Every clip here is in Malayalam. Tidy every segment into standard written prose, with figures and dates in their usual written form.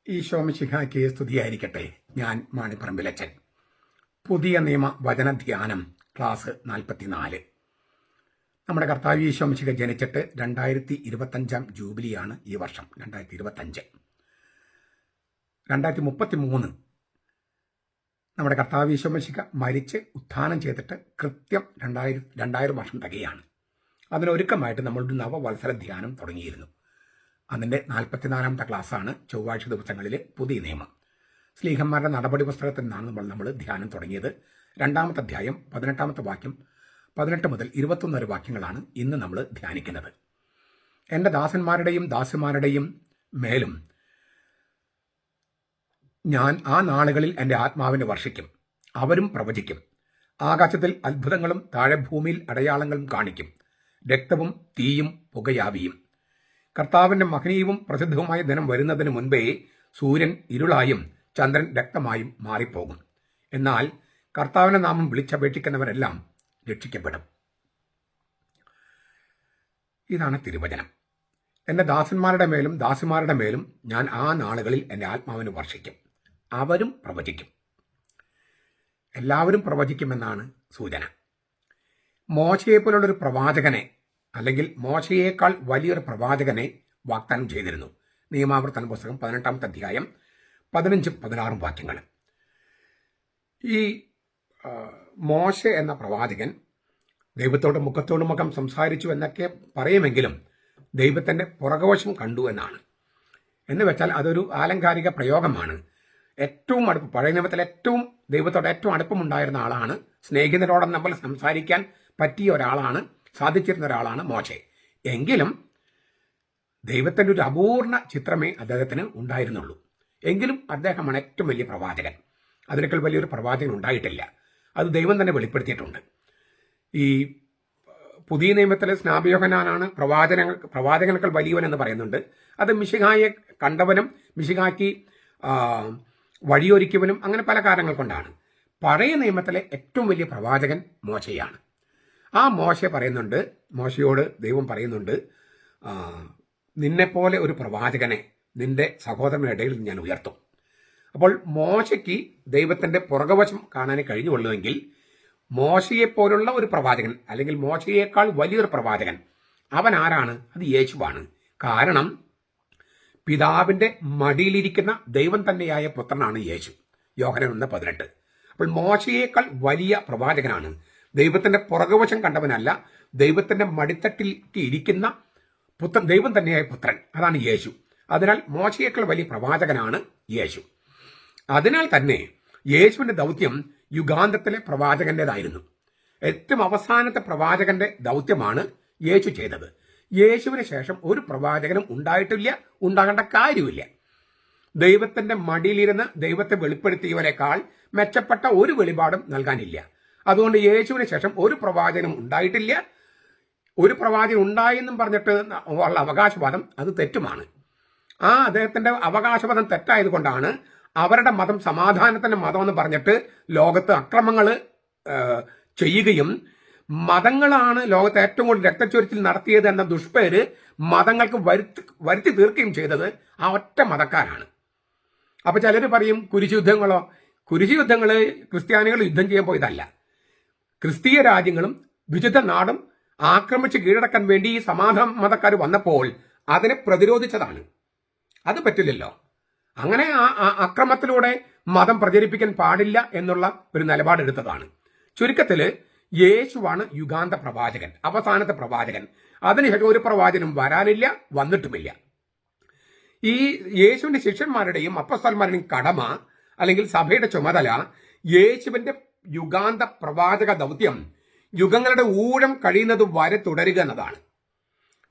ഈശോമിശിഹായ്ക്ക് സ്തുതിയായിരിക്കട്ടെ. ഞാൻ മാണിപ്പറമ്പിലച്ചൻ. പുതിയ നിയമ വചനധ്യാനം ക്ലാസ് 44. നമ്മുടെ കർത്താവ് ഈശോമിശിഹ ജനിച്ചിട്ട് 2025 ജൂബിലിയാണ് ഈ വർഷം. 2025. 2033 നമ്മുടെ കർത്താവ് ഈശോമിശിഹ മരിച്ച് ഉത്ഥാനം ചെയ്തിട്ട് കൃത്യം 2000 വർഷം തികയാണ്. അതിനൊരുക്കമായിട്ട് നമ്മളൊരു നവവത്സര ധ്യാനം തുടങ്ങിയിരുന്നു. അതിൻ്റെ 44ാമത്തെ ക്ലാസ്സാണ് ചൊവ്വാഴ്ച ദിവസങ്ങളിൽ പുതിയ നിയമം. സ്ലീഹന്മാരുടെ നടപടി പുസ്തകത്തിൽ നിന്നാണ് നമ്മൾ ധ്യാനം തുടങ്ങിയത്. 2-ാമത്തെ അധ്യായം 18-ാമത്തെ വാക്യം 18 മുതൽ 21 വരെ വാക്യങ്ങളാണ് ഇന്ന് നമ്മൾ ധ്യാനിക്കുന്നത്. എൻ്റെ ദാസന്മാരുടെയും ദാസിമാരുടെയും മേലും ഞാൻ ആ നാളുകളിൽ എൻ്റെ ആത്മാവിനെ വർഷിക്കും. അവരും പ്രവചിക്കും. ആകാശത്തിൽ അത്ഭുതങ്ങളും താഴെ ഭൂമിയിൽ അടയാളങ്ങളും കാണിക്കും. രക്തവും തീയും പുകയാവിയും. കർത്താവിൻ്റെ മഹനീയവും പ്രസിദ്ധവുമായ ദിനം വരുന്നതിന് മുൻപേ സൂര്യൻ ഇരുളായും ചന്ദ്രൻ രക്തമായും മാറിപ്പോകും. എന്നാൽ കർത്താവിൻ്റെ നാമം വിളിച്ചപേക്ഷിക്കുന്നവരെല്ലാം രക്ഷിക്കപ്പെടും. ഇതാണ് തിരുവചനം. എൻ്റെ ദാസന്മാരുടെ മേലും ദാസിമാരുടെ മേലും ഞാൻ ആ നാളുകളിൽ എൻ്റെ ആത്മാവിന് വർഷിക്കും. അവരും പ്രവചിക്കും. എല്ലാവരും പ്രവചിക്കുമെന്നാണ് സൂചന. മോശയെപ്പോലുള്ളൊരു പ്രവാചകനെ അല്ലെങ്കിൽ മോശയേക്കാൾ വലിയൊരു പ്രവാചകനെ വാഗ്ദാനം ചെയ്തിരുന്നു. നിയമാവർത്തന പുസ്തകം 18-ാമത്തെ അധ്യായം 15-16 വാക്യങ്ങൾ. ഈ മോശ എന്ന പ്രവാചകൻ ദൈവത്തോട് മുഖത്തോട് മുഖം സംസാരിച്ചു എന്നൊക്കെ പറയുമെങ്കിലും ദൈവത്തിൻ്റെ പുറകുവശം കണ്ടു എന്നാണ്. എന്ന് വെച്ചാൽ അതൊരു ആലങ്കാരിക പ്രയോഗമാണ്. ഏറ്റവും അടുപ്പം, പഴയ നിയമത്തിൽ ദൈവത്തോട് ഏറ്റവും അടുപ്പമുണ്ടായിരുന്ന ആളാണ്. സ്നേഹിതരോടൊന്നും നമ്മൾ സംസാരിക്കാൻ പറ്റിയ ഒരാളാണ്, സാധിച്ചിരുന്ന ഒരാളാണ് മോശെ. എങ്കിലും ദൈവത്തിൻ്റെ ഒരു അപൂർണ ചിത്രമേ അദ്ദേഹത്തിന് ഉണ്ടായിരുന്നുള്ളൂ. എങ്കിലും അദ്ദേഹമാണ് ഏറ്റവും വലിയ പ്രവാചകൻ. അതിനേക്കാൾ വലിയൊരു പ്രവാചകൻ ഉണ്ടായിട്ടില്ല. അത് ദൈവം തന്നെ വെളിപ്പെടുത്തിയിട്ടുണ്ട്. ഈ പുതിയ നിയമത്തിലെ സ്നാപയോഹന്നാനാണ് പ്രവാചകനേക്കാൾ വലിയവൻ എന്ന് പറയുന്നുണ്ട്. അത് മിശിഹായെ കണ്ടവനും മിശിഹായ്ക്ക് വഴിയൊരുക്കിയവനും അങ്ങനെ പല കാരണങ്ങൾ കൊണ്ടാണ്. പഴയ നിയമത്തിലെ ഏറ്റവും വലിയ പ്രവാചകൻ മോശയാണ്. ആ മോശയോട് ദൈവം പറയുന്നുണ്ട്, നിന്നെപ്പോലെ ഒരു പ്രവാചകനെ നിന്റെ സഹോദരന്റെ ഇടയിൽ ഞാൻ ഉയർത്തും. അപ്പോൾ മോശയ്ക്ക് ദൈവത്തിന്റെ പുറകുവശം കാണാനേ കഴിഞ്ഞുള്ളൂവെങ്കിൽ മോശയെപ്പോലുള്ള ഒരു പ്രവാചകൻ അല്ലെങ്കിൽ മോശയേക്കാൾ വലിയൊരു പ്രവാചകൻ അവൻ ആരാണ്? അത് യേശുവാണ്. കാരണം പിതാവിന്റെ മടിയിലിരിക്കുന്ന ദൈവം തന്നെയായ പുത്രനാണ് യേശു. യോഹന്നാൻ 1:18. അപ്പോൾ മോശയേക്കാൾ വലിയ പ്രവാചകനാണ്. ദൈവത്തിന്റെ പുറകുവശം കണ്ടവനല്ല, ദൈവത്തിന്റെ മടിത്തട്ടിൽ ഇരിക്കുന്ന പുത്രൻ, ദൈവം തന്നെയായ പുത്രൻ, അതാണ് യേശു. അതിനാൽ മോശയേക്കാൾ വലിയ പ്രവാചകനാണ് യേശു. അതിനാൽ തന്നെ യേശുവിന്റെ ദൗത്യം യുഗാന്തത്തിലെ പ്രവാചകന്റേതായിരുന്നു. ഏറ്റവും അവസാനത്തെ പ്രവാചകന്റെ ദൗത്യമാണ് യേശു ചെയ്തത്. യേശുവിന് ശേഷം ഒരു പ്രവാചകനും ഉണ്ടായിട്ടില്ല, ഉണ്ടാകേണ്ട കാര്യമില്ല. ദൈവത്തിന്റെ മടിയിലിരുന്ന് ദൈവത്തെ വെളിപ്പെടുത്തിയവരെക്കാൾ മെച്ചപ്പെട്ട ഒരു വെളിപാടും നൽകാനില്ല. അതുകൊണ്ട് യേശുവിന് ശേഷം ഒരു പ്രവാചകനും ഉണ്ടായിട്ടില്ല. ഒരു പ്രവാചകൻ ഉണ്ടായെന്നും പറഞ്ഞിട്ട് ഉള്ള അവകാശവാദം അത് തെറ്റുമാണ്. ആ അദ്ദേഹത്തിന്റെ അവകാശവാദം തെറ്റായതുകൊണ്ടാണ് അവരുടെ മതം സമാധാനത്തിന്റെ മതമെന്ന് പറഞ്ഞിട്ട് ലോകത്ത് അക്രമങ്ങൾ ചെയ്യുകയും മതങ്ങളാണ് ലോകത്ത് ഏറ്റവും കൂടുതൽ രക്തച്ചൊരിച്ചിൽ നടത്തിയത് എന്ന ദുഷ്പേര് മതങ്ങൾക്ക് വരുത്തി തീർക്കുകയും ചെയ്തത് ആ ഒറ്റ മതക്കാരാണ്. അപ്പൊ ചിലർ പറയും കുരിശുയുദ്ധങ്ങൾ ക്രിസ്ത്യാനികൾ യുദ്ധം ചെയ്യാൻ പോയതല്ല. ക്രിസ്തീയ രാജ്യങ്ങളും വിശുദ്ധ നാടും ആക്രമിച്ച് കീഴടക്കാൻ വേണ്ടി ഈ സമാധാന മതക്കാർ വന്നപ്പോൾ അതിനെ പ്രതിരോധിച്ചതാണ്. അത് പറ്റില്ലല്ലോ. അങ്ങനെ അക്രമത്തിലൂടെ മതം പ്രചരിപ്പിക്കാൻ പാടില്ല എന്നുള്ള ഒരു നിലപാടെടുത്തതാണ്. ചുരുക്കത്തിൽ യേശുവാണ് യുഗാന്ത പ്രവാചകൻ, അവസാനത്തെ പ്രവാചകൻ. അതിനുശേഷം ഒരു പ്രവാചകനും വരാനില്ല, വന്നിട്ടുമില്ല. ഈ യേശുവിന്റെ ശിഷ്യന്മാരുടെയും അപ്പസ്തലന്മാരുടെയും കടമ അല്ലെങ്കിൽ സഭയുടെ ചുമതല യേശുവിന്റെ യുഗാന്ത പ്രവാചക ദൗത്യം യുഗങ്ങളുടെ ഊഴം കഴിയുന്നത് വരെ തുടരുക എന്നതാണ്.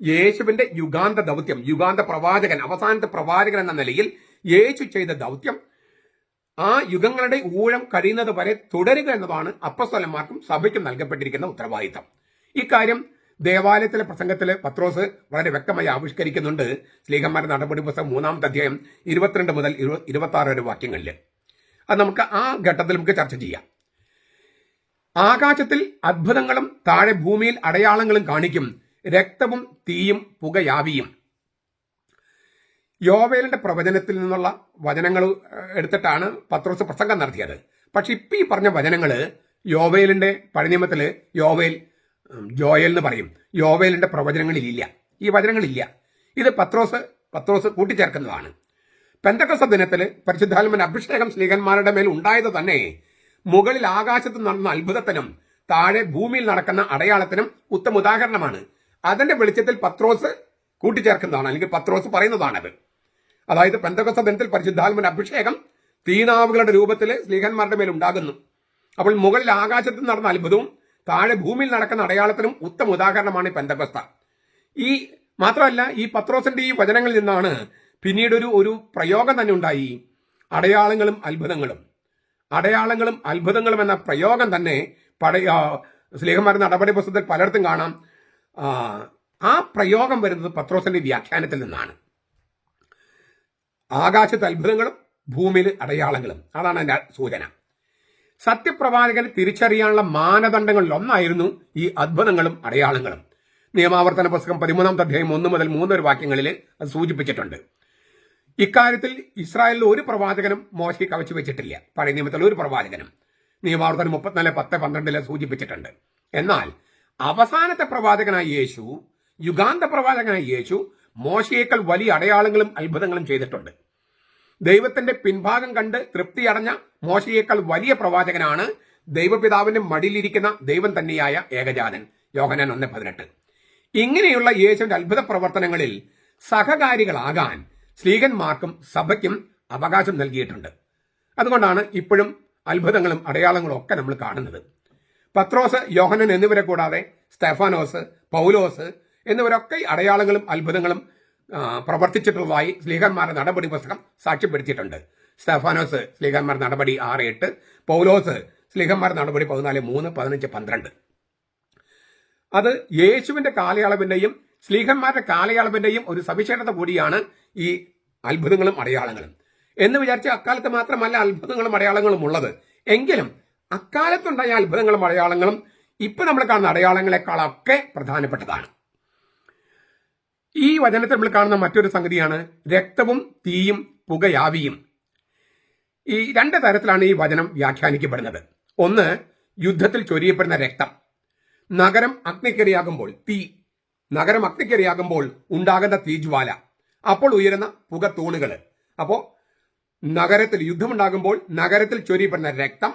യേശുവിന്റെ യുഗാന്ത ദൗത്യം, യുഗാന്ത പ്രവാചകൻ, അവസാനത്തെ പ്രവാചകൻ എന്ന നിലയിൽ യേശു ചെയ്ത ദൗത്യം ആ യുഗങ്ങളുടെ ഊഴം കഴിയുന്നത് വരെ തുടരുക എന്നതാണ് അപ്പസ്തലന്മാർക്കും സഭയ്ക്കും നൽകപ്പെട്ടിരിക്കുന്ന ഉത്തരവാദിത്തം. ഇക്കാര്യം ദേവാലയത്തിലെ പ്രസംഗത്തിൽ പത്രോസ് വളരെ വ്യക്തമായി ആവിഷ്കരിക്കുന്നുണ്ട്. സ്ലീഹന്മാരുടെ നടപടി പുസ്തകം 3-ാമത്തെ അധ്യായം 22 മുതൽ 26 വരെ വാക്യങ്ങളിൽ. അത് നമുക്ക് ആ ഘട്ടത്തിൽ ചർച്ച ചെയ്യാം. ആകാശത്തിൽ അത്ഭുതങ്ങളും താഴെ ഭൂമിയിൽ അടയാളങ്ങളും കാണിക്കും. രക്തവും തീയും പുകയാവിയും. യോവേലിന്റെ പ്രവചനത്തിൽ നിന്നുള്ള വചനങ്ങൾ എടുത്തിട്ടാണ് പത്രോസ് പ്രസംഗം നടത്തിയത്. പക്ഷെ ഇപ്പൊ ഈ പറഞ്ഞ വചനങ്ങൾ യോവേലിന്റെ പഴയ നിയമത്തില് ജോയൽ എന്ന് പറയും, യോവേലിന്റെ പ്രവചനങ്ങളിലില്ല, ഈ വചനങ്ങളില്ല. ഇത് പത്രോസ് കൂട്ടിച്ചേർക്കുന്നതാണ്. പെന്തക്കോസ്ത് ദിനത്തിൽ പരിശുദ്ധാത്മാവിന്റെ അഭിഷേകം സ്ലീഹന്മാരുടെ മേൽ ഉണ്ടായത് തന്നെ മുകളിൽ ആകാശത്ത് നടന്ന അത്ഭുതത്തിനും താഴെ ഭൂമിയിൽ നടക്കുന്ന അടയാളത്തിനും ഉത്തമ ഉദാഹരണമാണ്. അതിന്റെ വെളിച്ചത്തിൽ പത്രോസ് കൂട്ടിച്ചേർക്കുന്നതാണ്, അല്ലെങ്കിൽ പത്രോസ് പറയുന്നതാണത്. അതായത് പെന്തക്കോസ്ത് ദിനത്തിൽ പരിശുദ്ധാത്മാവിന്റെ അഭിഷേകം തീനാവുകളുടെ രൂപത്തിൽ സ്ലീഹന്മാരുടെ മേൽ ഉണ്ടാകുന്നു. അപ്പോൾ മുകളിൽ ആകാശത്ത് നടന്ന അത്ഭുതവും താഴെ ഭൂമിയിൽ നടക്കുന്ന അടയാളത്തിനും ഉത്തമ ഉദാഹരണമാണ് പെന്തക്കോസ്ത്. ഈ മാത്രമല്ല, ഈ പത്രോസിന്റെ ഈ വചനങ്ങളിൽ നിന്നാണ് പിന്നീട് ഒരു പ്രയോഗം തന്നെ ഉണ്ടായി. അടയാളങ്ങളും അത്ഭുതങ്ങളും എന്ന പ്രയോഗം തന്നെ സ്ലീഹന്മാരുടെ നടപടി പുസ്തകത്തിൽ പലയിടത്തും കാണാം. ആ പ്രയോഗം വരുന്നത് പത്രോസിന്റെ വ്യാഖ്യാനത്തിൽ നിന്നാണ്. ആകാശത്ത് അത്ഭുതങ്ങളും ഭൂമിയിൽ അടയാളങ്ങളും, അതാണ് എൻ്റെ സൂചന. സത്യപ്രവാചകനെ തിരിച്ചറിയാനുള്ള മാനദണ്ഡങ്ങളിൽ ഒന്നായിരുന്നു ഈ അത്ഭുതങ്ങളും അടയാളങ്ങളും. നിയമാവർത്തന പുസ്തകം 13-ാം അധ്യായം 1 മുതൽ 3 വരെ വാക്യങ്ങളിൽ അത് സൂചിപ്പിച്ചിട്ടുണ്ട്. ഇക്കാര്യത്തിൽ ഇസ്രായേലിൽ ഒരു പ്രവാചകനും മോശയെ കവച്ചു വെച്ചിട്ടില്ല. പഴയ നിയമത്തിൽ ഒരു പ്രവാചകനും നിയമാവർത്തനം 34:10-12 സൂചിപ്പിച്ചിട്ടുണ്ട്. എന്നാൽ അവസാനത്തെ പ്രവാചകനായ യേശു, യുഗാന്ത പ്രവാചകനായ യേശു മോശയേക്കാൾ വലിയ അടയാളങ്ങളും അത്ഭുതങ്ങളും ചെയ്തിട്ടുണ്ട്. ദൈവത്തിന്റെ പിൻഭാഗം കണ്ട് തൃപ്തിയടഞ്ഞ മോശയേക്കാൾ വലിയ പ്രവാചകനാണ് ദൈവപിതാവിന്റെ മടിയിലിരിക്കുന്ന ദൈവം തന്നെയായ ഏകജാതൻ, യോഹന്നാൻ 1:18. ഇങ്ങനെയുള്ള യേശുവിന്റെ അത്ഭുത പ്രവർത്തനങ്ങളിൽ സഹകാരികളാകാൻ സ്ലീഹന്മാർക്കും സഭയ്ക്കും അവകാശം നൽകിയിട്ടുണ്ട്. അതുകൊണ്ടാണ് ഇപ്പോഴും അത്ഭുതങ്ങളും അടയാളങ്ങളും ഒക്കെ നമ്മൾ കാണുന്നത്. പത്രോസ്, യോഹന്നാൻ എന്നിവരെ കൂടാതെ സ്തെഫാനോസ്, പൗലോസ് എന്നിവരൊക്കെ അടയാളങ്ങളും അത്ഭുതങ്ങളും പ്രവർത്തിച്ചിട്ടുള്ളതായി സ്ലീഹന്മാരുടെ നടപടി പുസ്തകം സാക്ഷ്യപ്പെടുത്തിയിട്ടുണ്ട്. സ്തെഫാനോസ് സ്ലീഹന്മാരുടെ നടപടി 6:8, പൗലോസ് സ്ലീഹന്മാരുടെ നടപടി 14:3, 15, 12. അത് യേശുവിന്റെ കാലയളവിന്റെയും സ്ലീഹന്മാരുടെ കാലയളവിന്റെയും ഒരു സവിശേഷത കൂടിയാണ് ഈ അത്ഭുതങ്ങളും അടയാളങ്ങളും. എന്ന് വിചാരിച്ച് അക്കാലത്ത് മാത്രമല്ല അത്ഭുതങ്ങളും അടയാളങ്ങളും ഉള്ളത്. എങ്കിലും അക്കാലത്തുണ്ടായ അത്ഭുതങ്ങളും അടയാളങ്ങളും ഇപ്പൊ നമ്മൾ കാണുന്ന അടയാളങ്ങളെക്കാളൊക്കെ പ്രധാനപ്പെട്ടതാണ്. ഈ വചനത്തിൽ നമ്മൾ കാണുന്ന മറ്റൊരു സംഗതിയാണ് രക്തവും തീയും പുകയാവിയും. ഈ 2 തരത്തിലാണ് ഈ വചനം വ്യാഖ്യാനിക്കപ്പെടുന്നത്. ഒന്ന്, യുദ്ധത്തിൽ ചൊരിയപ്പെടുന്ന രക്തം. നഗരം അഗ്നിക്കിരയാകുമ്പോൾ നഗരം അഗ്നിക്കിരയാകുമ്പോൾ ഉണ്ടാകുന്ന തീജ്വാല, അപ്പോൾ ഉയരുന്ന പുകത്തൂണുകൾ. അപ്പോൾ നഗരത്തിൽ യുദ്ധമുണ്ടാകുമ്പോൾ നഗരത്തിൽ ചൊരിയപ്പെടുന്ന രക്തം,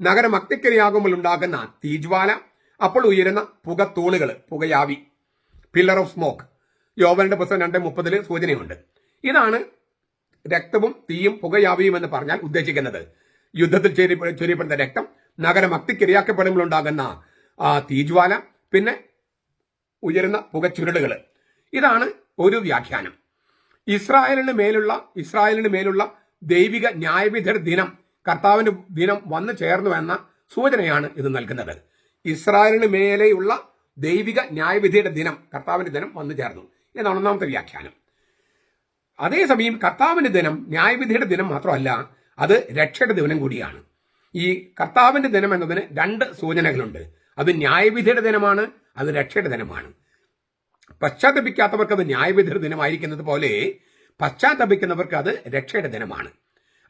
നഗരം അഗ്നിക്കിരയാകുമ്പോൾ ഉണ്ടാകുന്ന തീജ്വാല, അപ്പോൾ ഉയരുന്ന പുകത്തൂണുകൾ, പുകയാവി, പില്ലർ ഓഫ് സ്മോക്ക്. യോവേലിന്റെ പുസ്തകം 2:30 സൂചനയുണ്ട്. ഇതാണ് രക്തവും തീയും പുകയാവിയും എന്ന് പറഞ്ഞാൽ ഉദ്ദേശിക്കുന്നത്. യുദ്ധത്തിൽ ചൊരിയപ്പെടുന്ന രക്തം, നഗരം അഗ്നിക്കിരയാക്കപ്പെടുമ്പോൾ ഉണ്ടാകുന്ന തീജ്വാല, പിന്നെ ഉയരുന്ന പുകച്ചുരുളുകൾ. ഇതാണ് ഒരു വ്യാഖ്യാനം. ഇസ്രായേലിന് മേലുള്ള ദൈവിക ന്യായവിധിയുടെ ദിനം, കർത്താവിന്റെ ദിനം വന്നു ചേർന്നു എന്ന സൂചനയാണ് ഇത് നൽകുന്നത്. ഇസ്രായേലിന് മേലെയുള്ള ദൈവിക ന്യായവിധിയുടെ ദിനം, കർത്താവിന്റെ ദിനം വന്നു ചേർന്നു എന്നാണ് ഒന്നാമത്തെ വ്യാഖ്യാനം. അതേസമയം കർത്താവിന്റെ ദിനം ന്യായവിധിയുടെ ദിനം മാത്രമല്ല, അത് രക്ഷയുടെ ദിനം കൂടിയാണ്. ഈ കർത്താവിന്റെ ദിനം എന്നതിന് 2 സൂചനകളുണ്ട്. അത് ന്യായവിധിയുടെ ദിനമാണ്, അത് രക്ഷയുടെ ദിനമാണ്. പശ്ചാത്തപിക്കാത്തവർക്ക് അത് ന്യായവിധിയുടെ ദിനമായിരിക്കുന്നത് പോലെ പശ്ചാത്തപിക്കുന്നവർക്ക് അത് രക്ഷയുടെ ദിനമാണ്.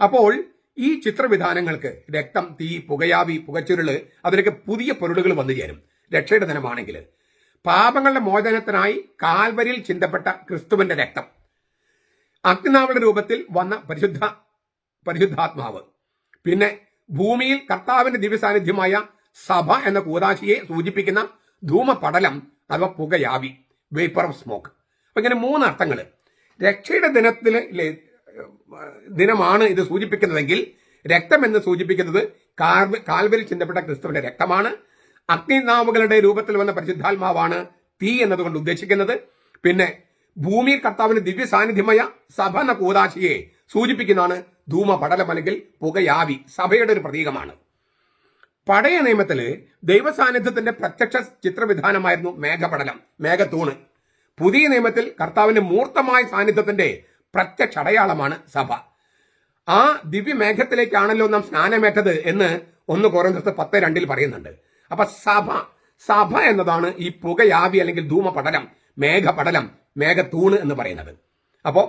അപ്പോൾ ഈ ചിത്രവിധാനങ്ങൾക്ക് രക്തം, തീ, പുകയാവി, പുകച്ചുരുള്, അതിലേക്ക് പുതിയ പൊരുളുകൾ വന്നു ചേരും രക്ഷയുടെ ദിനമാണെങ്കിൽ. പാപങ്ങളുടെ മോചനത്തിനായി കാൽവരിയിൽ ചിന്തപ്പെട്ട ക്രിസ്തുവിന്റെ രക്തം, അഗ്നിനാവുകളുടെ രൂപത്തിൽ വന്ന പരിശുദ്ധാത്മാവ്, പിന്നെ ഭൂമിയിൽ കർത്താവിന്റെ ദിവ്യസാന്നിധ്യമായ സഭ എന്ന കൂദാശിയെ സൂചിപ്പിക്കുന്ന ധൂമപടലം അഥവാ പുകയാവി, വേപ്പർ ഓഫ് സ്മോക്ക്. അപ്പൊ ഇങ്ങനെ 3 അർത്ഥങ്ങൾ. രക്ഷയുടെ ദിനമാണ് ഇത് സൂചിപ്പിക്കുന്നതെങ്കിൽ രക്തം എന്ന് സൂചിപ്പിക്കുന്നത് കാൽവരിൽ ചിന്തപ്പെട്ട ക്രിസ്തുവിന്റെ രക്തമാണ്. അഗ്നിനാവുകളുടെ രൂപത്തിൽ വന്ന പരിശുദ്ധാത്മാവാണ് തീ എന്നതുകൊണ്ട് ഉദ്ദേശിക്കുന്നത്. പിന്നെ ഭൂമിയിൽ കർത്താവിന്റെ ദിവ്യ സാന്നിധ്യമായ സഭ എന്ന കൂദാശിയെ സൂചിപ്പിക്കുന്നതാണ് ധൂമപടലം അല്ലെങ്കിൽ പുകയാവി, സഭയുടെ ഒരു പ്രതീകമാണ്. പഴയ നിയമത്തില് ദൈവസാന്നിധ്യത്തിന്റെ പ്രത്യക്ഷ ചിത്രവിധാനമായിരുന്നു മേഘപടലം, മേഘത്തൂണ്. പുതിയ നിയമത്തിൽ കർത്താവിന്റെ മൂർത്തമായ സാന്നിധ്യത്തിന്റെ പ്രത്യക്ഷ അടയാളമാണ് സഭ. ആ ദിവ്യമേഘത്തിലേക്കാണല്ലോ നാം സ്നാനമേറ്റത് എന്ന് 1 കൊരിന്ത്യർ 10:2 പറയുന്നുണ്ട്. അപ്പൊ സഭ എന്നതാണ് ഈ പുകയാവി അല്ലെങ്കിൽ ധൂമപടലം, മേഘപടലം, മേഘത്തൂണ് എന്ന് പറയുന്നത്. അപ്പോ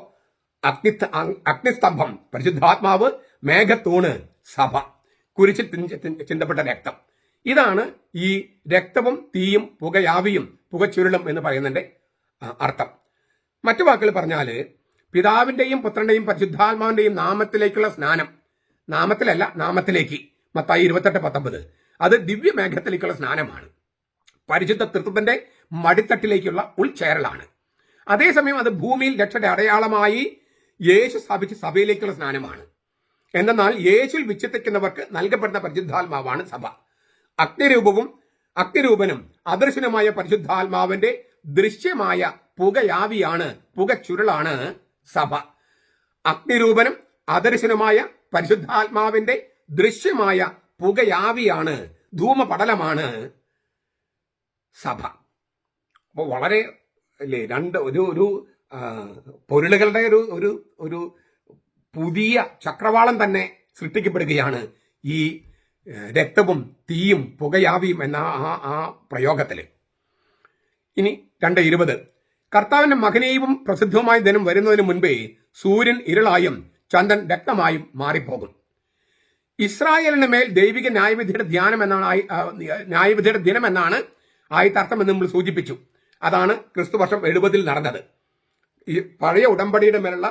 അഗ്നിസ്തംഭം പരിശുദ്ധാത്മാവ്, മേഘത്തൂണ് സഭ, കുരിശിൽ ചിന്തപ്പെട്ട രക്തം. ഇതാണ് ഈ രക്തവും തീയും പുകയാവിയും പുകച്ചുരുളും എന്ന് പറയുന്നതിന്റെ അർത്ഥം. മറ്റു വാക്കുകൾ പറഞ്ഞാൽ പിതാവിന്റെയും പുത്രന്റെയും പരിശുദ്ധാത്മാവിന്റെയും നാമത്തിലേക്കുള്ള സ്നാനം, നാമത്തിലല്ല നാമത്തിലേക്ക്, മത്തായി 28:19, അത് ദിവ്യമേഘത്തിലേക്കുള്ള സ്നാനമാണ്. പരിശുദ്ധ തൃത്വത്തിന്റെ മടിത്തട്ടിലേക്കുള്ള ഉൾച്ചേരലാണ്. അതേസമയം അത് ഭൂമിയിൽ രക്ഷയുടെ അടയാളമായി യേശു സ്ഥാപിച്ച സഭയിലേക്കുള്ള സ്നാനമാണ്. എന്നാൽ യേശുവിൽ വിശ്വസിക്കുന്നവർക്ക് നൽകപ്പെടുന്ന പരിശുദ്ധാത്മാവാണ് സഭ. അഗ്നിരൂപനും അദൃശ്യനുമായ പരിശുദ്ധാത്മാവിന്റെ ദൃശ്യമായ പുകയാവിയാണ്, പുകച്ചുരുളാണ് സഭ. അഗ്നിരൂപനും അദൃശ്യനുമായ പരിശുദ്ധാത്മാവിന്റെ ദൃശ്യമായ പുകയാവിയാണ്, ധൂമപടലമാണ് സഭ. അപ്പോൾ വളരെ രണ്ട് ഒരു പൊരുളുകളുടെ ഒരു പുതിയ ചക്രവാളം തന്നെ സൃഷ്ടിക്കപ്പെടുകയാണ് ഈ രക്തവും തീയും പുകയാവിയും എന്ന ആ പ്രയോഗത്തിൽ. ഇനി 2:20, കർത്താവിന്റെ മഹനീയവും പ്രസിദ്ധവുമായ ദിനം വരുന്നതിന് മുൻപേ സൂര്യൻ ഇരുളായും ചന്ദ്രൻ രക്തമായും മാറിപ്പോകും. ഇസ്രായേലിന് മേൽ ദൈവിക ന്യായവിധിയുടെ ന്യായവിധിയുടെ ദിനം എന്നാണ് ആയത്തർത്ഥം എന്ന് നമ്മൾ സൂചിപ്പിച്ചു. അതാണ് ക്രിസ്തുവർഷം 70 നടന്നത്. ഈ പഴയ ഉടമ്പടിയുടെ മേലുള്ള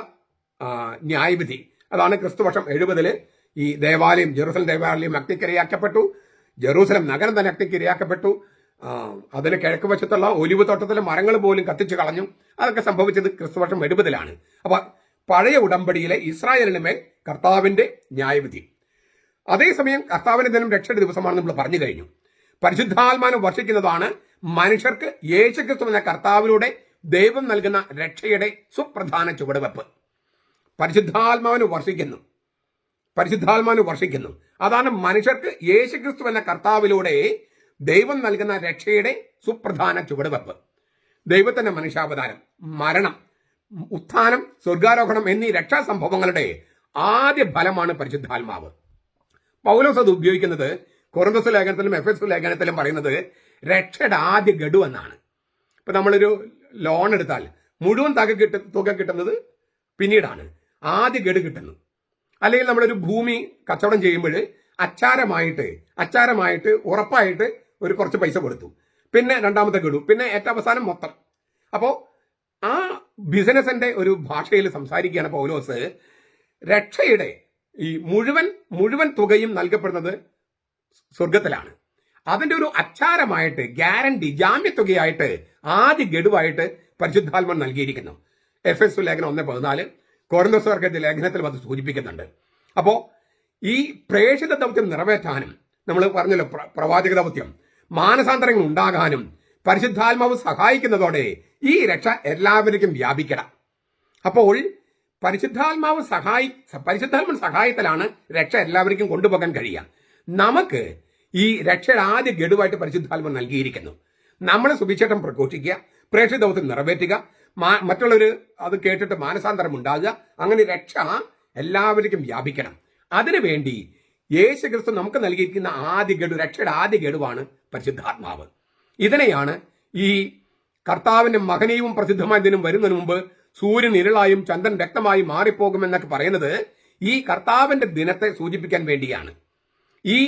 ന്യായവിധി, അതാണ് ക്രിസ്തുവർഷം 70 ഈ ദേവാലയം, ജെറൂസലം ദേവാലയം അഗ്നിക്കിരയാക്കപ്പെട്ടു. ജെറൂസലം നഗരം തന്നെ അഗ്നിക്കിരയാക്കപ്പെട്ടു. അതിന് കിഴക്ക് വശത്തുള്ള ഒലിവ് തോട്ടത്തിലെ മരങ്ങൾ പോലും കത്തിച്ചു കളഞ്ഞു. അതൊക്കെ സംഭവിച്ചത് ക്രിസ്തുവർഷം 70 അപ്പൊ പഴയ ഉടമ്പടിയിലെ ഇസ്രായേലിന് മേൽ കർത്താവിന്റെ ന്യായവിധി. അതേസമയം കർത്താവിന്റെ ദിനം രക്ഷയുടെ ദിവസമാണെന്ന് നമ്മൾ പറഞ്ഞു കഴിഞ്ഞു. പരിശുദ്ധാത്മാവിനെ വർഷിക്കുന്നതാണ് മനുഷ്യർക്ക് യേശുക്രിസ്തു എന്ന കർത്താവിലൂടെ ദൈവം നൽകുന്ന രക്ഷയുടെ സുപ്രധാന ചുവടുവെപ്പ്. പരിശുദ്ധാത്മാവിനെ വർഷിക്കുന്നു. അതാണ് മനുഷ്യർക്ക് യേശുക്രിസ്തു എന്ന കർത്താവിലൂടെ ദൈവം നൽകുന്ന രക്ഷയുടെ സുപ്രധാന ചുവടുവെപ്പ്. ദൈവത്തിന്റെ മനുഷ്യാവതാരം, മരണം, ഉത്ഥാനം, സ്വർഗാരോഹണം എന്നീ രക്ഷാസംഭവങ്ങളുടെ ആദ്യ ഫലമാണ് പരിശുദ്ധാത്മാവ്. പൗലോസ് അത് ഉപയോഗിക്കുന്നത് കൊറിന്തോസ് ലേഖനത്തിലും എഫെസോസ് ലേഖനത്തിലും പറയുന്നത് രക്ഷയുടെ ആദ്യ ഗഡു എന്നാണ്. ഇപ്പൊ നമ്മളൊരു ലോൺ എടുത്താൽ മുഴുവൻ തുക കിട്ടുന്നത് പിന്നീടാണ്, ആദ്യ ഗഡു കിട്ടുന്നു. അല്ലെങ്കിൽ നമ്മളൊരു ഭൂമി കച്ചവടം ചെയ്യുമ്പോൾ അച്ചാരമായിട്ട് ഉറപ്പായിട്ട് ഒരു കുറച്ച് പൈസ കൊടുത്തു, പിന്നെ രണ്ടാമത്തെ ഗഡു, പിന്നെ ഏറ്റവും അവസാനം മൊത്തം. അപ്പോൾ ആ ബിസിനസിന്റെ ഒരു ഭാഷയിൽ സംസാരിക്കുകയാണ് പൗലോസ്. രക്ഷയുടെ ഈ മുഴുവൻ തുകയും നൽകപ്പെടുന്നത് സ്വർഗത്തിലാണ്. അതിന്റെ ഒരു അച്ചാരമായിട്ട്, ഗ്യാരണ്ടി, ജാമ്യത്തുകയായിട്ട്, ആദ്യ ഗഡുവായിട്ട് പരിശുദ്ധാത്മാവ് നൽകിയിരിക്കുന്നു. എഫെസോസ് ലേഖനം 1:14, കൊരിന്തോസ്യർക്കെഴുതിയ ലേഖനത്തിൽ അത് സൂചിപ്പിക്കുന്നുണ്ട്. അപ്പോ ഈ പ്രേക്ഷിത ദൗത്യം നിറവേറ്റാനും, നമ്മൾ പറഞ്ഞല്ലോ പ്രവാചക ദൗത്യം, മാനസാന്തരങ്ങൾ ഉണ്ടാകാനും പരിശുദ്ധാത്മാവ് സഹായിക്കുന്നതോടെ ഈ രക്ഷ എല്ലാവരിലും വ്യാപിക്കണം. അപ്പോൾ പരിശുദ്ധാത്മാവ് സഹായത്തിലാണ് രക്ഷ എല്ലാവർക്കും കൊണ്ടുപോകാൻ കഴിയുക. നമുക്ക് ഈ രക്ഷയുടെ ആദ്യ ഗഡുവായിട്ട് പരിശുദ്ധാത്മാവ് നൽകിയിരിക്കുന്നു. നമ്മൾ സുവിശേഷം പ്രഘോഷിക്കുക, പ്രേക്ഷിത ദൗത്യം നിറവേറ്റുക, മറ്റുള്ളവർ അത് കേട്ടിട്ട് മാനസാന്തരം ഉണ്ടാകുക, അങ്ങനെ രക്ഷ എല്ലാവർക്കും വ്യാപിക്കണം. അതിനുവേണ്ടി യേശുക്രിസ്തു നമുക്ക് നൽകിയിരിക്കുന്ന ആദ്യ ഗഡു, രക്ഷയുടെ ആദ്യ ഗഡുവാണ് പരിശുദ്ധാത്മാവ്. ഇതിനെയാണ് ഈ കർത്താവിന്റെ മഹനീയവും പ്രസിദ്ധമായ ദിനം വരുന്നതിന് മുമ്പ് സൂര്യൻ ഇരുളായും ചന്ദ്രൻ രക്തമായും മാറിപ്പോകുമെന്നൊക്കെ പറയുന്നത് ഈ കർത്താവിന്റെ ദിനത്തെ സൂചിപ്പിക്കാൻ വേണ്ടിയാണ്. ഈ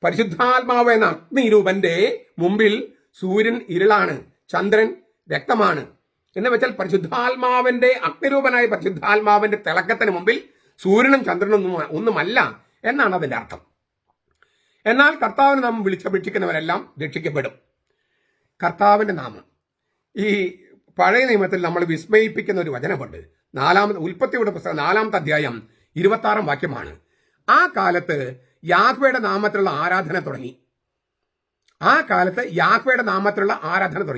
പരിശുദ്ധാത്മാവ് എന്ന അഗ്നിരൂപന്റെ മുമ്പിൽ സൂര്യൻ ഇരുളാണ്, ചന്ദ്രൻ രക്തമാണ് എന്ന് വെച്ചാൽ പരിശുദ്ധാത്മാവിന്റെ അഗ്നിരൂപനായ പരിശുദ്ധാത്മാവിന്റെ തിളക്കത്തിന് മുമ്പിൽ സൂര്യനും ചന്ദ്രനും ഒന്നുമല്ല എന്നാണ് അതിന്റെ അർത്ഥം. എന്നാൽ കർത്താവിന് നാമം വിളിച്ചപേക്ഷിക്കുന്നവരെല്ലാം രക്ഷിക്കപ്പെടും. കർത്താവിന്റെ നാമം, ഈ പഴയ നിയമത്തിൽ നമ്മൾ വിസ്മയിപ്പിക്കുന്ന ഒരു വചനമുണ്ട്. ഉൽപ്പത്തിയുടെ പുസ്തകം 4-ാമത്തെ അധ്യായം 26-ാം വാക്യമാണ്. ആ കാലത്ത് യാഹ്വേയുടെ നാമത്തിലുള്ള ആരാധന തുടങ്ങി.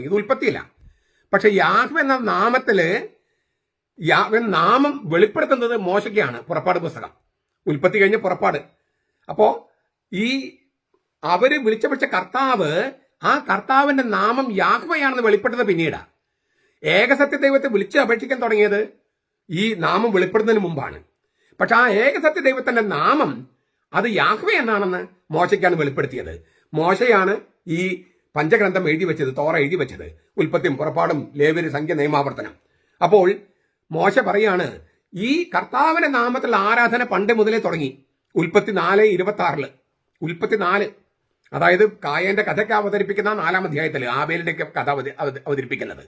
ഇത് ഉൽപ്പത്തിയില്ല. പക്ഷെ യാഹ്വേ എന്ന നാമം വെളിപ്പെടുത്തുന്നത് മോശയ്ക്കാണ്. പുറപ്പാട് പുസ്തകം, ഉൽപ്പത്തി കഴിഞ്ഞ് പുറപ്പാട്. അപ്പോ ഈ അവര് വിളിച്ചപേക്ഷിച്ച കർത്താവ്, ആ കർത്താവിന്റെ നാമം യാഹ്വയാണെന്ന് വെളിപ്പെട്ടത് പിന്നീടാ. ഏകസത്യ ദൈവത്തെ വിളിച്ച് അപേക്ഷിക്കാൻ തുടങ്ങിയത് ഈ നാമം വെളിപ്പെടുന്നതിന് മുമ്പാണ്. പക്ഷെ ആ ഏകസത്യ ദൈവത്തിന്റെ നാമം അത് യാഹ്വേ എന്നാണെന്ന് മോശയ്ക്കാണ് വെളിപ്പെടുത്തിയത്. മോശയാണ് ഈ പഞ്ചഗ്രന്ഥം എഴുതി വെച്ചത്, തോറ എഴുതി വെച്ചത്, ഉൽപ്പത്തിയും പുറപ്പാടും ലേവ്യര് സംഖ്യ നിയമാവർത്തനം. അപ്പോൾ മോശ പറയാണ്, ഈ കർത്താവിന്റെ നാമത്തിൽ ആരാധന പണ്ട് മുതലേ തുടങ്ങി. ഉൽപ്പത്തി 4:26 ഉൽപ്പത്തി 4, അതായത് കായന്റെ കഥയ്ക്ക് അവതരിപ്പിക്കുന്ന 4-ാം അധ്യായത്തിൽ ആബേലിന്റെ കഥ അവതരിപ്പിക്കുന്നത്.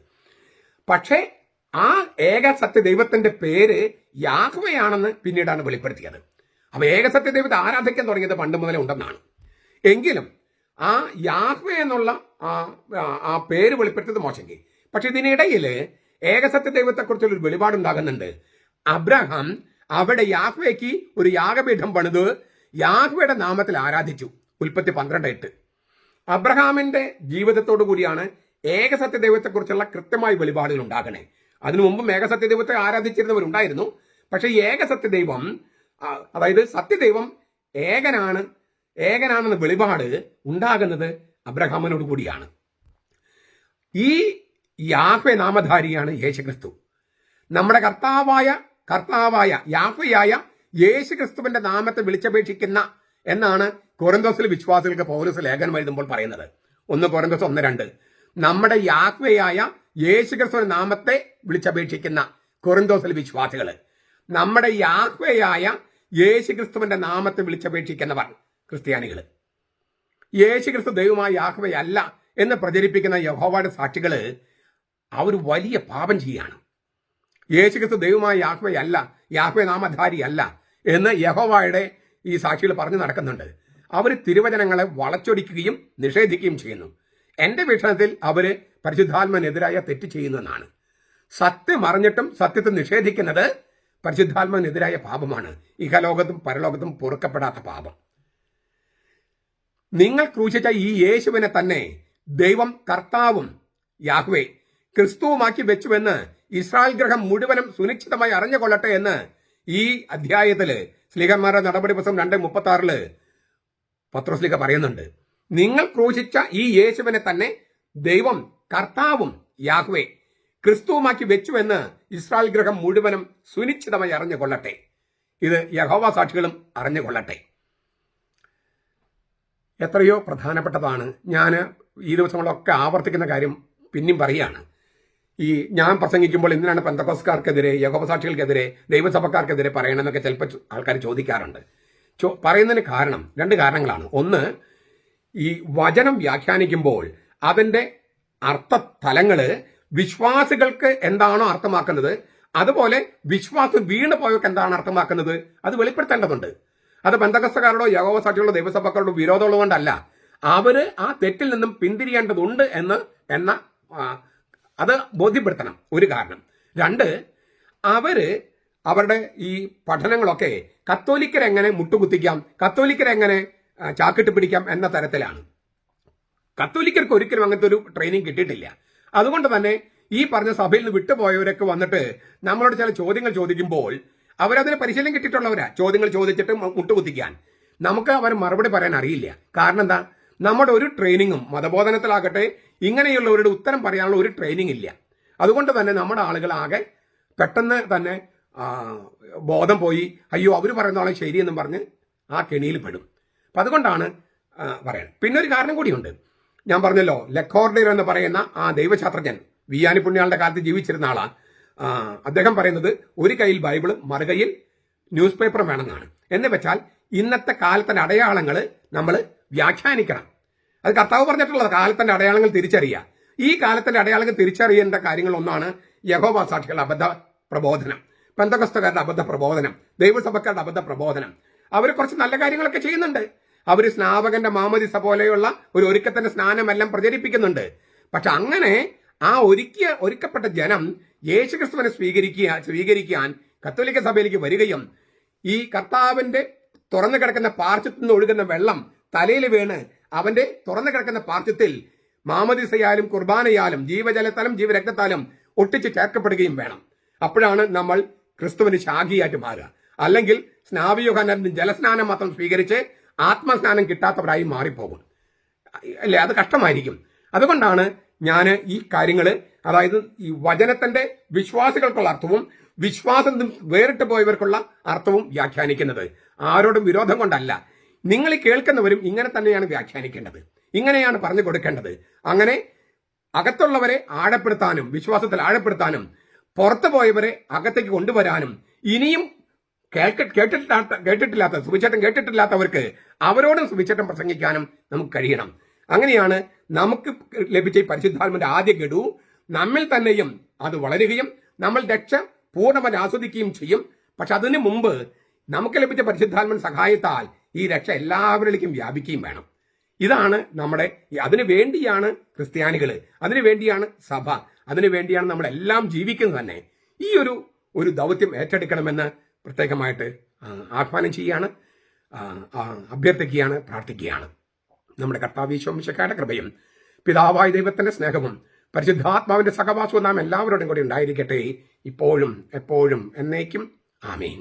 പക്ഷേ ആ ഏകസത്യ ദൈവത്തിന്റെ പേര് യാഹ്വയാണെന്ന് പിന്നീടാണ് വെളിപ്പെടുത്തിയത്. അപ്പൊ ഏകസത്യ ദൈവത്തെ ആരാധിക്കാൻ തുടങ്ങിയത് പണ്ട് മുതലേ ഉണ്ടെന്നാണ്. എങ്കിലും ആ യാഹ്വ എന്നുള്ള ആ പേര് വെളിപ്പെടുത്തിയത് മോശയ്ക്ക്. പക്ഷെ ഇതിനിടയിൽ ഏകസത്യ ദൈവത്തെക്കുറിച്ചുള്ള ഒരു വെളിപാടുണ്ടാകുന്നുണ്ട്. അബ്രഹാം അവിടെ യാഹ്വയ്ക്ക് ഒരു യാഗപീഠം പണിത് യാഹ്വയുടെ നാമത്തിൽ ആരാധിച്ചു. ഉൽപ്പത്തി 12:8. അബ്രഹാമിന്റെ ജീവിതത്തോടു കൂടിയാണ് ഏകസത്യ ദൈവത്തെക്കുറിച്ചുള്ള കൃത്യമായ വെളിപാടുകൾ ഉണ്ടാകണേ. അതിനു മുമ്പും ഏകസത്യ ദൈവത്തെ ആരാധിച്ചിരുന്നവരുണ്ടായിരുന്നു. പക്ഷെ ഏകസത്യ ദൈവം, അതായത് സത്യദൈവം ഏകനാണെന്ന വെളിപാട് ഉണ്ടാകുന്നത് അബ്രഹാമിനോട് കൂടിയാണ്. ഈ യാഹ്വ നാമധാരിയാണ് യേശുക്രിസ്തു. നമ്മുടെ കർത്താവായ യാഹ്വയായ യേശുക്രിസ്തുവിന്റെ നാമത്തെ വിളിച്ചപേക്ഷിക്കുന്ന എന്നാണ് കൊരിന്തോസിലെ വിശ്വാസികൾക്ക് പൗലോസ് ലേഖനം എഴുതുമ്പോൾ പറയുന്നത്. 1 കൊരിന്തോസ് 1:2. നമ്മുടെ യാഹ്വയായ യേശുക്രിസ്തുവിന്റെ നാമത്തെ വിളിച്ചപേക്ഷിക്കുന്ന കൊരിന്തോസിലെ വിശ്വാസികൾ, നമ്മുടെ യാഹ്വയായ യേശുക്രിസ്തുവിന്റെ നാമത്തെ വിളിച്ചപേക്ഷിക്കുന്നവർ ക്രിസ്ത്യാനികൾ. യേശുക്രിസ്തു ദൈവമായ യാഹ്വയല്ല എന്ന് പ്രചരിപ്പിക്കുന്ന യഹോവയുടെ സാക്ഷികള് അവർ വലിയ പാപം ചെയ്യാണ്. യേശുക്രിസ്തു ദൈവമായ യാഹ്വയല്ല, യാഹ്വ നാമധാരിയല്ല എന്ന് യഹോവയുടെ ഈ സാക്ഷികൾ പറഞ്ഞു നടക്കുന്നുണ്ട്. അവർ തിരുവചനങ്ങളെ വളച്ചൊടിക്കുകയും നിഷേധിക്കുകയും ചെയ്യുന്നു. എന്റെ വീക്ഷണത്തിൽ അവര് പരിശുദ്ധാത്മനെതിരായ തെറ്റ് ചെയ്യുന്നതാണ്. സത്യം അറിഞ്ഞിട്ടും സത്യത്തെ നിഷേധിക്കുന്നത് പരിശുദ്ധാത്മനെതിരായ പാപമാണ്. ഇഹലോകത്തും പരലോകത്തും പൊറുക്കപ്പെടാത്ത പാപം. നിങ്ങൾ ക്രൂശിച്ച ഈ യേശുവിനെ തന്നെ ദൈവം കർത്താവും യാഹ്വേ ക്രിസ്തുവുമാക്കി വെച്ചുവെന്ന് ഇസ്രായേൽ ഗ്രഹം മുഴുവനും സുനിശ്ചിതമായി അറിഞ്ഞുകൊള്ളട്ടെ എന്ന് ഈ അധ്യായത്തില് സ്ലീഹന്മാരുടെ നടപടി പുസ്തകം 2:36 പത്രോസ് ലീഹ പറയുന്നുണ്ട്. നിങ്ങൾ ക്രൂശിച്ച ഈ യേശുവിനെ തന്നെ ദൈവം കർത്താവും യാഹ്വേ ക്രിസ്തുവുമാക്കി വെച്ചുവെന്ന് ഇസ്രായേൽ ഗ്രഹം മുഴുവനും സുനിശ്ചിതമായി അറിഞ്ഞുകൊള്ളട്ടെ. ഇത് യഹോവ സാക്ഷികളും അറിഞ്ഞുകൊള്ളട്ടെ. എത്രയോ പ്രധാനപ്പെട്ടതാണ്. ഞാൻ ഈ ദിവസങ്ങളൊക്കെ ആവർത്തിക്കുന്ന കാര്യം പിന്നെയും പറയുകയാണ്. ഞാൻ പ്രസംഗിക്കുമ്പോൾ എന്തിനാണ് പെന്തക്കോസ്കാർക്കെതിരെ, യഹോവ സാക്ഷികൾക്കെതിരെ, ദൈവസഭക്കാർക്കെതിരെ പറയണമെന്നൊക്കെ ചിലപ്പോൾ ആൾക്കാർ ചോദിക്കാറുണ്ട്. പറയുന്നതിന് കാരണം 2 കാരണങ്ങളാണ്. ഒന്ന്, ഈ വചനം വ്യാഖ്യാനിക്കുമ്പോൾ അതിന്റെ അർത്ഥതലങ്ങള് വിശ്വാസികൾക്ക് എന്താണോ അർത്ഥമാക്കുന്നത് അതുപോലെ വിശ്വാസം വീണു പോയവർക്ക് എന്താണ് അർത്ഥമാക്കുന്നത് അത് വെളിപ്പെടുത്തേണ്ടതുണ്ട്. അത് പെന്തക്കോസ്തക്കാരോടോ യഹോവ സാക്ഷികളോ ദൈവസഭക്കാരോടോ വിരോധമുള്ളതുകൊണ്ടല്ല. അവര് ആ തെറ്റിൽ നിന്നും പിന്തിരിയേണ്ടതുണ്ട് എന്ന അത് ബോധ്യപ്പെടുത്തണം. ഒരു കാരണം. 2, അവരുടെ ഈ പഠനങ്ങളൊക്കെ കത്തോലിക്കരെങ്ങനെ മുട്ടുകുത്തിക്കാം, കത്തോലിക്കരെങ്ങനെ ചാക്കിട്ട് പിടിക്കാം എന്ന തരത്തിലാണ്. കത്തോലിക്കർക്ക് ഒരിക്കലും അങ്ങനത്തെ ഒരു ട്രെയിനിങ് കിട്ടിയിട്ടില്ല. അതുകൊണ്ട് തന്നെ ഈ പറഞ്ഞ സഭയിൽ നിന്ന് വിട്ടുപോയവരൊക്കെ വന്നിട്ട് നമ്മളോട് ചില ചോദ്യങ്ങൾ ചോദിക്കുമ്പോൾ അവരതിന് പരിശീലനം കിട്ടിയിട്ടുള്ളവരാ. ചോദ്യങ്ങൾ ചോദിച്ചിട്ട് മുട്ടുകുത്തിക്കാൻ നമുക്ക് അവർ മറുപടി പറയാൻ അറിയില്ല. കാരണം എന്താ, നമ്മുടെ ഒരു ട്രെയിനിങ്ങും മതബോധനത്തിലാകട്ടെ ഇങ്ങനെയുള്ളവരുടെ ഉത്തരം പറയാനുള്ള ഒരു ട്രെയിനിങ് ഇല്ല. അതുകൊണ്ട് തന്നെ നമ്മുടെ ആളുകൾ ആകെ പെട്ടെന്ന് തന്നെ ബോധം പോയി അയ്യോ അവർ പറയുന്ന ആളെ ശരിയെന്നും പറഞ്ഞ് ആ കെണിയിൽ പെടും. അപ്പം അതുകൊണ്ടാണ് പറയാൻ. പിന്നെ ഒരു കാരണം കൂടിയുണ്ട്. ഞാൻ പറഞ്ഞല്ലോ, ലെക്കോർഡിയർ എന്ന് പറയുന്ന ആ ദൈവശാസ്ത്രജ്ഞൻ വിയാനി പുണ്യാളുടെ കാലത്ത് ജീവിച്ചിരുന്ന ആളാ. അദ്ദേഹം പറയുന്നത് ഒരു കയ്യിൽ ബൈബിളും മറുകയിൽ ന്യൂസ് പേപ്പറും വേണമെന്നാണ്. എന്ന് വെച്ചാൽ ഇന്നത്തെ കാലത്തിന്റെ അടയാളങ്ങൾ നമ്മൾ വ്യാഖ്യാനിക്കണം. അത് കർത്താവ് പറഞ്ഞിട്ടുള്ളത്, കാലത്തിന്റെ അടയാളങ്ങൾ തിരിച്ചറിയുക. ഈ കാലത്തിന്റെ അടയാളങ്ങൾ തിരിച്ചറിയേണ്ട കാര്യങ്ങൾ ഒന്നാണ് യഹോവ സാക്ഷികളുടെ അബദ്ധ പ്രബോധനം, പെന്തക്കോസ്തക്കാരുടെ അബദ്ധ പ്രബോധനം, ദൈവസഭക്കാരുടെ അബദ്ധ പ്രബോധനം. അവർ കുറച്ച് നല്ല കാര്യങ്ങളൊക്കെ ചെയ്യുന്നുണ്ട്. അവർ സ്നാപകന്റെ മാമോദിസ പോലെയുള്ള ഒരു ഒരുക്കത്തിന്റെ സ്നാനമെല്ലാം പ്രചരിപ്പിക്കുന്നുണ്ട്. പക്ഷെ അങ്ങനെ ആ ഒരുക്കപ്പെട്ട ജനം യേശുക്രിസ്തുവിനെ സ്വീകരിക്കാൻ കത്തോലിക്ക സഭയിലേക്ക് വരികയും ഈ കർത്താവിന്റെ തുറന്നു കിടക്കുന്ന പാർശ്വത്തിൽ നിന്ന് ഒഴുകുന്ന വെള്ളം തലയിൽ വീണ് അവന്റെ തുറന്നു കിടക്കുന്ന പാർശ്വത്തിൽ മാമോദിസയാലും കുർബാനയാലും ജീവജലത്താലും ജീവരക്തത്താലും ഒട്ടിച്ച് ചേർക്കപ്പെടുകയും വേണം. അപ്പോഴാണ് നമ്മൾ ക്രിസ്തുവിന് ശാഖിയായിട്ട് മാറുക. അല്ലെങ്കിൽ സ്നാപയോഹന്നാന്റെ ജലസ്നാനം മാത്രം സ്വീകരിച്ച് ആത്മസ്നാനം കിട്ടാത്തവരായി മാറിപ്പോകും അല്ലേ? അത് കഷ്ടമായിരിക്കും. അതുകൊണ്ടാണ് ഞാൻ ഈ കാര്യങ്ങൾ, അതായത് ഈ വചനത്തിന്റെ വിശ്വാസികൾക്കുള്ള അർത്ഥവും വിശ്വാസം വേറിട്ട് പോയവർക്കുള്ള അർത്ഥവും വ്യാഖ്യാനിക്കുന്നത്. ആരോടും വിരോധം കൊണ്ടല്ല. നിങ്ങൾ ഈ കേൾക്കുന്നവരും ഇങ്ങനെ തന്നെയാണ് വ്യാഖ്യാനിക്കേണ്ടത്, ഇങ്ങനെയാണ് പറഞ്ഞു കൊടുക്കേണ്ടത്. അങ്ങനെ അകത്തുള്ളവരെ ആഴപ്പെടുത്താനും വിശ്വാസത്തിൽ ആഴപ്പെടുത്താനും പുറത്തു പോയവരെ അകത്തേക്ക് കൊണ്ടുവരാനും ഇനിയും കേട്ടിട്ടില്ലാത്ത സുവിശേഷം കേട്ടിട്ടില്ലാത്തവർക്ക് അവരോടും സുവിശേഷം പ്രസംഗിക്കാനും നമുക്ക് കഴിയണം. അങ്ങനെയാണ് നമുക്ക് ലഭിച്ച ഈ പരിശുദ്ധാത്മാവിന്റെ ആദ്യ ഗഡു നമ്മിൽ തന്നെയും അത് വളരുകയും നമ്മൾ രക്ഷ പൂർണ്ണമായി ആസ്വദിക്കുകയും ചെയ്യും. പക്ഷെ അതിനു മുമ്പ് നമുക്ക് ലഭിച്ച പരിശുദ്ധാത്മൻ സഹായത്താൽ ഈ രക്ഷ എല്ലാവരിലേക്കും വ്യാപിക്കുകയും വേണം. ഇതാണ് നമ്മുടെ, അതിനു വേണ്ടിയാണ് ക്രിസ്ത്യാനികള്, അതിനു വേണ്ടിയാണ് സഭ, അതിനു വേണ്ടിയാണ് നമ്മളെല്ലാം ജീവിക്കുന്നത് തന്നെ. ഈ ഒരു ദൗത്യം ഏറ്റെടുക്കണമെന്ന് പ്രത്യേകമായിട്ട് ആഹ്വാനം ചെയ്യാണ്, അഭ്യർത്ഥിക്കുകയാണ്, പ്രാർത്ഥിക്കുകയാണ്. നമ്മുടെ കർത്താവ് ഈശോ മിശിഹായുടെ കൃപയും പിതാവായ ദൈവത്തിന്റെ സ്നേഹവും പരിശുദ്ധാത്മാവിന്റെ സഹവാസവും നാം എല്ലാവരോടും കൂടി ഉണ്ടായിരിക്കട്ടെ, ഇപ്പോഴും എപ്പോഴും എന്നേക്കും. ആമേൻ.